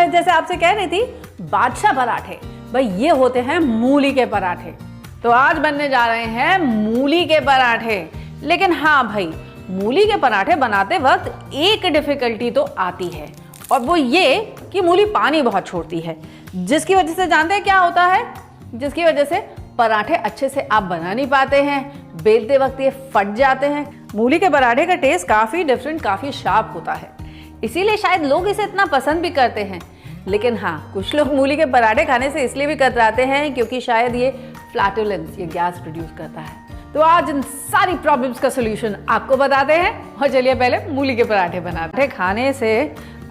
मैं जैसे आपसे कह रही थी, बादशाह पराठे, भाई ये होते हैं मूली के पराठे। तो आज बनने जा रहे हैं मूली के पराठे। लेकिन हाँ भाई, मूली के पराठे बनाते वक्त एक डिफिकल्टी तो आती है, और वो ये कि मूली पानी बहुत छोड़ती है, जिसकी वजह से जानते हैं क्या होता है, जिसकी वजह से पराठे अच्छे से आप बना नहीं पाते हैं, बेलते वक्त ये फट जाते हैं। मूली के पराठे का टेस्ट काफ़ी डिफरेंट, काफ़ी शार्प होता है, इसीलिए शायद लोग इसे इतना पसंद भी करते हैं। लेकिन हाँ, कुछ लोग मूली के पराठे खाने से इसलिए भी कतराते हैं क्योंकि शायद ये फ्लैटुलेंस, ये गैस प्रोड्यूस करता है। तो आज इन सारी प्रॉब्लम्स का सोल्यूशन आपको बताते हैं। और चलिए पहले मूली के पराठे बनाते हैं। खाने से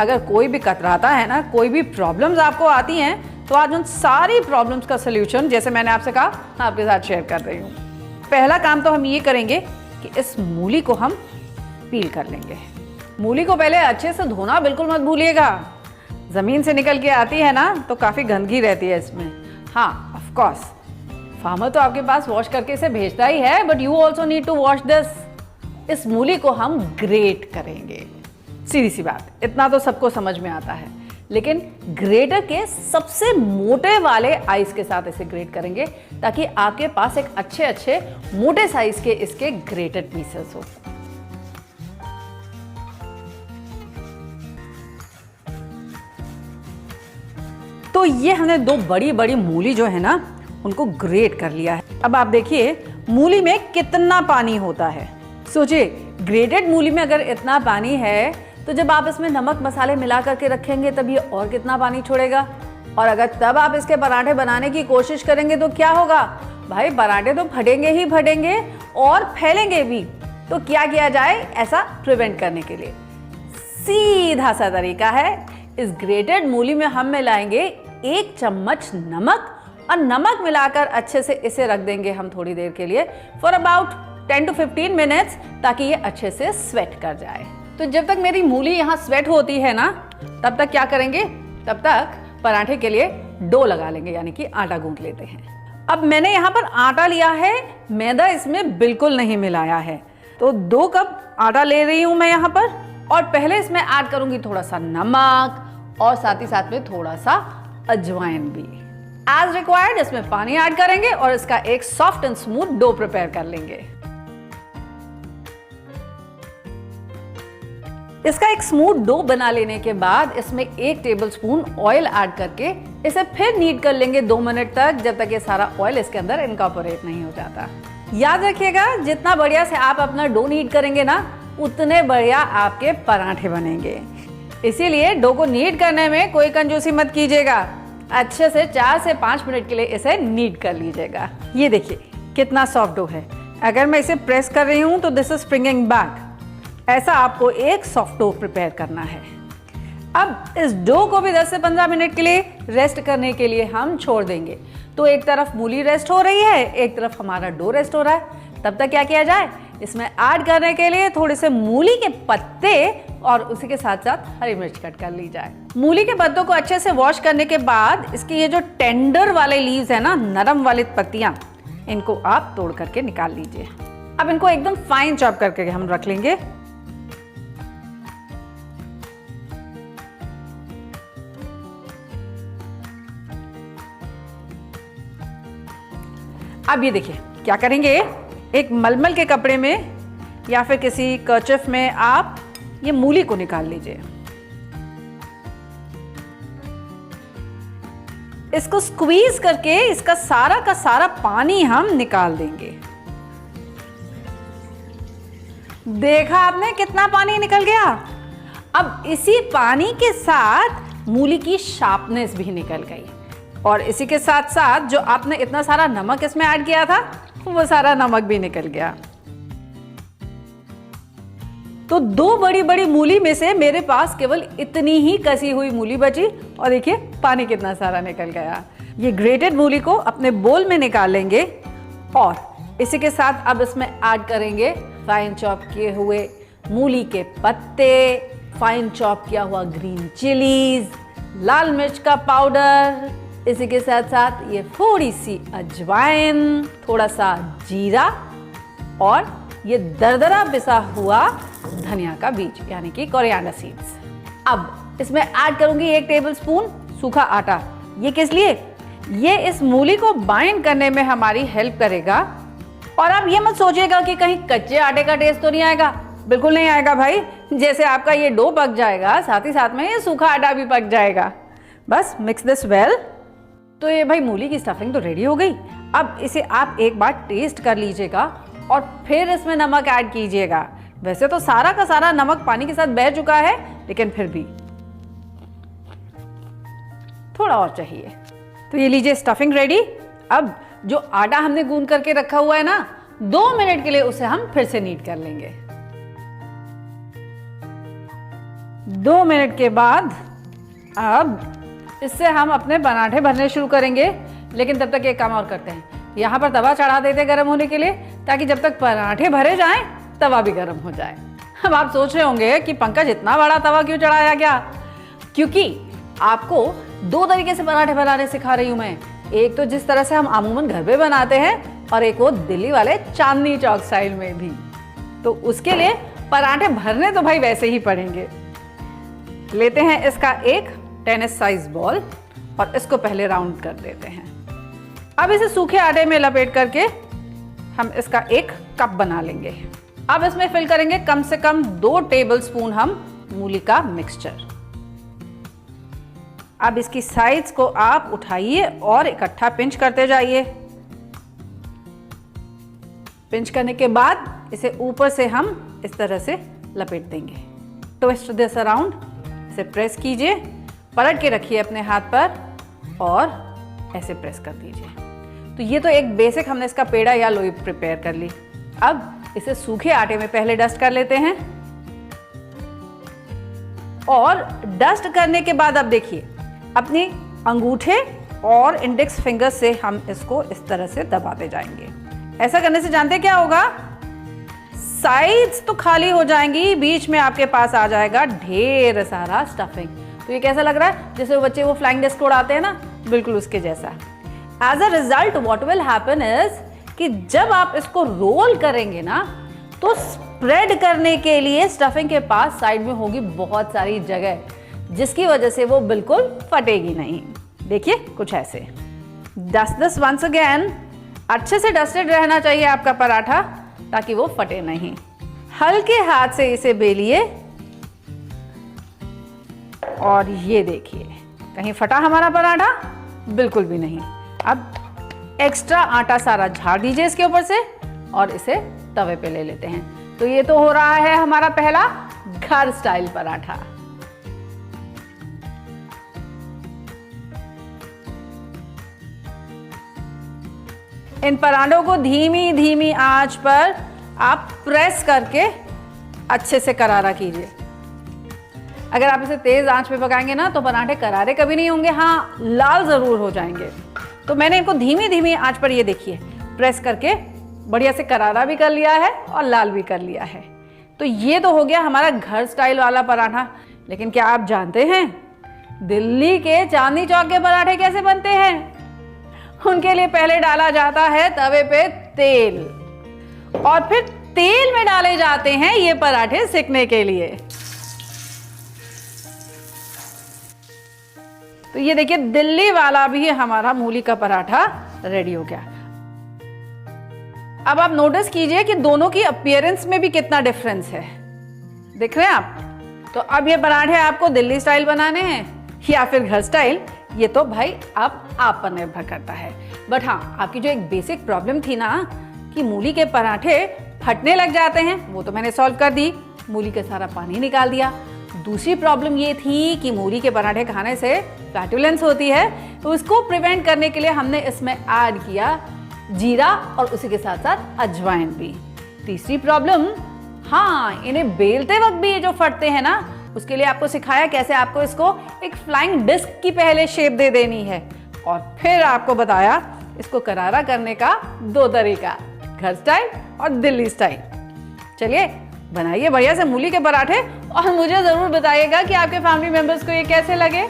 अगर कोई भी कतराता है ना, कोई भी प्रॉब्लम्स आपको आती हैं, तो आज उन सारी प्रॉब्लम्स का सोल्यूशन, जैसे मैंने आपसे कहा, आपके साथ शेयर कर रही हूँ। पहला काम तो हम ये करेंगे कि इस मूली को हम पील कर लेंगे। मूली को पहले अच्छे से धोना बिल्कुल मत भूलिएगा। ज़मीन से निकल के आती है ना, तो काफ़ी गंदगी रहती है इसमें। हाँ, ऑफ कोर्स फार्मर तो आपके पास वॉश करके इसे भेजता ही है, but you also need to wash this. इस मूली को हम ग्रेट करेंगे। सीधी सी बात, इतना तो सबको समझ में आता है, लेकिन ग्रेटर के सबसे मोटे वाले आइस के साथ इसे ग्रेट करेंगे, ताकि आपके पास एक अच्छे मोटे साइज के इसके ग्रेटेड पीसेस हो। तो ये हमने दो बड़ी बड़ी मूली जो है ना, उनको ग्रेट कर लिया है। अब आप देखिए मूली में कितना पानी होता है। सोचिए, ग्रेटेड मूली में अगर इतना पानी है, तो जब आप इसमें नमक मसाले मिला करके रखेंगे तब ये और कितना पानी छोड़ेगा। और अगर तब आप इसके पराठे बनाने की कोशिश करेंगे तो क्या होगा भाई, पराठे तो फटेंगे ही फटेंगे और फैलेंगे भी। तो क्या किया जाए ऐसा प्रिवेंट करने के लिए? सीधा सा तरीका है, इस ग्रेटेड मूली में हम मिलाएंगे 1 चम्मच नमक, और नमक मिलाकर अच्छे से इसे रख देंगे हम थोड़ी देर के लिए, फॉर अबाउट 10 to 15 मिनट्स, ताकि ये अच्छे से स्वेट कर जाए। तो जब तक मेरी मूली यहाँ स्वेट होती है ना, तब तक क्या करेंगे, तब तक पराठे के लिए डो लगा लेंगे, यानी कि आटा गूंथ लेते हैं। अब मैंने यहाँ पर आटा लिया है, मैदा इसमें बिल्कुल नहीं मिलाया है। तो 2 कप आटा ले रही हूँ मैं यहाँ पर, और पहले इसमें ऐड करूंगी थोड़ा सा नमक, और साथ ही साथ में थोड़ा सा अजवाइन भी। एज रिक्वायर्ड इसमें पानी ऐड करेंगे और इसका एक soft and smooth dough prepare कर लेंगे। इसका एक स्मूथ डो बना लेने के बाद इसमें 1 टेबलस्पून ऑयल ऐड करके इसे फिर नीड कर लेंगे 2 मिनट तक, जब तक ये सारा ऑयल इसके अंदर इनकॉर्पोरेट नहीं हो जाता। याद रखिएगा, जितना बढ़िया से आप अपना डो नीड करेंगे ना, उतने बढ़िया आपके पराठे बनेंगे। इसीलिए डो को नीड करने में कोई कंजूसी मत कीजिएगा। अच्छे से 4 से 5 मिनट के लिए इसे नीड कर लीजिएगा। ये देखिए कितना सॉफ्ट डो है। अगर मैं इसे प्रेस कर रही हूँ तो दिस इज स्प्रिंगिंग बैक। ऐसा आपको एक सॉफ्ट डो प्रिपेयर करना है। अब इस डो को भी 10 से 15 मिनट के लिए रेस्ट करने के लिए हम छोड़ देंगे। तो एक तरफ मूली रेस्ट हो रही है, एक तरफ हमारा डो रेस्ट हो रहा है। तब तक क्या किया जाए, इसमें ऐड करने के लिए थोड़े से मूली के पत्ते, और उसी के साथ साथ हरी मिर्च कट कर ली जाए। मूली के पत्तों को अच्छे से वॉश करने के बाद इसके ये जो टेंडर वाले लीव्स है ना, नरम वाली पत्तियां, इनको आप तोड़ करके निकाल लीजिए। अब इनको एकदम फाइन चॉप करके हम रख लेंगे। अब ये देखिए क्या करेंगे, एक मलमल के कपड़े में या फिर किसी कर्चिफ में आप ये मूली को निकाल लीजिए। इसको स्क्वीज करके इसका सारा का सारा पानी हम निकाल देंगे। देखा आपने कितना पानी निकल गया। अब इसी पानी के साथ मूली की शार्पनेस भी निकल गई, और इसी के साथ साथ जो आपने इतना सारा नमक इसमें ऐड किया था, वो सारा नमक भी निकल गया। तो 2 बड़ी बड़ी मूली में से मेरे पास केवल इतनी ही कसी हुई मूली बची, और देखिए पानी कितना सारा निकल गया। ये ग्रेटेड मूली को अपने बोल में निकाल लेंगे, और इसी के साथ अब इसमें ऐड करेंगे फाइन चॉप किए हुए मूली के पत्ते, फाइन चॉप किया हुआ ग्रीन चिलीज, लाल मिर्च का पाउडर, इसी के साथ साथ ये थोड़ी सी अजवाइन, थोड़ा सा जीरा, और ये दरदरा पिसा हुआ धनिया का बीज, यानी कि कोरिएंडर सीड्स। अब इसमें ऐड करूंगी 1 टेबलस्पून सूखा आटा। ये किस लिए? ये इस मूली को बाइंड करने में हमारी हेल्प करेगा। और आप ये मत सोचिएगा कि कहीं कच्चे आटे का टेस्ट तो नहीं आएगा, बिल्कुल नहीं आएगा भाई। जैसे आपका ये डो पक जाएगा, साथ ही साथ में ये सूखा आटा भी पक जाएगा। बस मिक्स दिस वेल। तो ये भाई मूली की स्टफिंग तो रेडी हो गई। अब इसे आप एक बार टेस्ट कर लीजिएगा और फिर इसमें नमक ऐड कीजिएगा। वैसे तो सारा का सारा नमक पानी के साथ बह चुका है, लेकिन फिर भी थोड़ा और चाहिए। तो ये लीजिए स्टफिंग रेडी। अब जो आटा हमने गूंद करके रखा हुआ है ना, 2 मिनट के लिए उसे हम फिर से नीट कर लेंगे। 2 मिनट के बाद अब इससे हम अपने पराठे भरने शुरू करेंगे। लेकिन तब तक एक काम और करते हैं, यहाँ पर तवा चढ़ा देते हैं गर्म होने के लिए, ताकि जब तक पराठे भरे जाएं तवा भी गर्म हो जाए। अब आप सोच रहे होंगे कि पंकज इतना बड़ा तवा क्यों चढ़ाया गया? क्योंकि आपको 2 तरीके से पराठे बनाने सिखा रही हूं मैं। एक तो जिस तरह से हम अमूमन घर पे बनाते हैं, और एक वो दिल्ली वाले चांदनी चौक स्टाइल में भी। तो उसके लिए पराठे भरने तो भाई वैसे ही पड़ेंगे। लेते हैं इसका एक टेनिस साइज बॉल और इसको पहले राउंड कर देते हैं। अब इसे सूखे आटे में लपेट करके हम इसका एक कप बना लेंगे। अब इसमें फिल करेंगे कम से कम 2 टेबलस्पून हम मूली का मिक्सचर। अब इसकी साइड्स को आप उठाइए और इकट्ठा पिंच करते जाइए। पिंच करने के बाद इसे ऊपर से हम इस तरह से लपेट देंगे। ट्विस्ट दिस अराउंड, इसे प्रेस कीजिए, पलट के रखिए अपने हाथ पर और ऐसे प्रेस कर दीजिए। तो ये तो एक बेसिक हमने इसका पेड़ा या लोई प्रिपेयर कर ली। अब इसे सूखे आटे में पहले डस्ट कर लेते हैं और डस्ट करने के बाद अब देखिए अपनी अंगूठे और इंडेक्स फिंगर से हम इसको इस तरह से दबाते जाएंगे। ऐसा करने से जानते क्या होगा? साइड्स तो खाली हो जाएंगी, बीच में आपके पास आ जाएगा ढेर सारा स्टफिंग। तो ये कैसा लग रहा है? जैसे वो बच्चे वो फ्लाइंग डिस्क उड़ाते हैं ना, बिल्कुल उसके जैसा। As a result what will happen is कि जब आप इसको रोल करेंगे ना, तो स्प्रेड करने के लिए स्टफिंग के पास साइड में होगी बहुत सारी जगह, जिसकी वजह से वो बिल्कुल फटेगी नहीं। देखिए कुछ ऐसे। Dust this once again. अच्छे से डस्टेड रहना चाहिए आपका पराठा, ताकि वो फटे नहीं। हल्के हाथ से इसे बेलिए और ये देखिए कहीं फटा हमारा पराठा? बिल्कुल भी नहीं। अब एक्स्ट्रा आटा सारा झाड़ दीजिए इसके ऊपर से और इसे तवे पे ले लेते हैं। तो ये तो हो रहा है हमारा पहला घर स्टाइल पराठा। इन पराठों को धीमी धीमी आंच पर आप प्रेस करके अच्छे से करारा कीजिए। अगर आप इसे तेज आंच पे पकाएंगे ना, तो पराठे करारे कभी नहीं होंगे, हाँ लाल जरूर हो जाएंगे। तो मैंने इनको धीमी धीमी आंच पर ये देखिए प्रेस करके बढ़िया से करारा भी कर लिया है और लाल भी कर लिया है। तो ये तो हो गया हमारा घर स्टाइल वाला पराठा। लेकिन क्या आप जानते हैं दिल्ली के चांदनी चौक के पराठे कैसे बनते हैं? उनके लिए पहले डाला जाता है तवे पे तेल और फिर तेल में डाले जाते हैं ये पराठे सिकने के लिए। तो ये देखिए दिल्ली वाला भी हमारा मूली का पराठा रेडी हो गया। अब आप नोटिस कीजिए कि दोनों की अपीयरेंस में भी कितना डिफरेंस है। देख रहे हैं आप? तो अब ये पराठे आपको दिल्ली स्टाइल बनाने हैं या फिर घर स्टाइल, ये तो भाई आप पर निर्भर करता है। बट हाँ, आपकी जो एक बेसिक प्रॉब्लम थी ना कि मूली के पराठे फटने लग जाते हैं, वो तो मैंने सॉल्व कर दी। मूली का सारा पानी निकाल दिया। दूसरी प्रॉब्लम ये थी कि मूली के पराठे खाने से फ्लैटुलेंस होती है, तो उसको प्रिवेंट करने के लिए हमने इसमें ऐड किया जीरा और उसी के साथ साथ अजवाइन भी। तीसरी प्रॉब्लम, हाँ इन्हें बेलते वक्त भी ये जो फटते हैं ना, उसके लिए आपको सिखाया कैसे आपको इसको एक फ्लाइंग डिस्क की पहले शेप दे देनी है, और फिर आपको बताया इसको करारा करने का 2 तरीका, घर स्टाइल और दिल्ली स्टाइल। चलिए बनाइए बढ़िया से मूली के पराठे और मुझे जरूर बताइएगा कि आपके फैमिली मेंबर्स को ये कैसे लगे।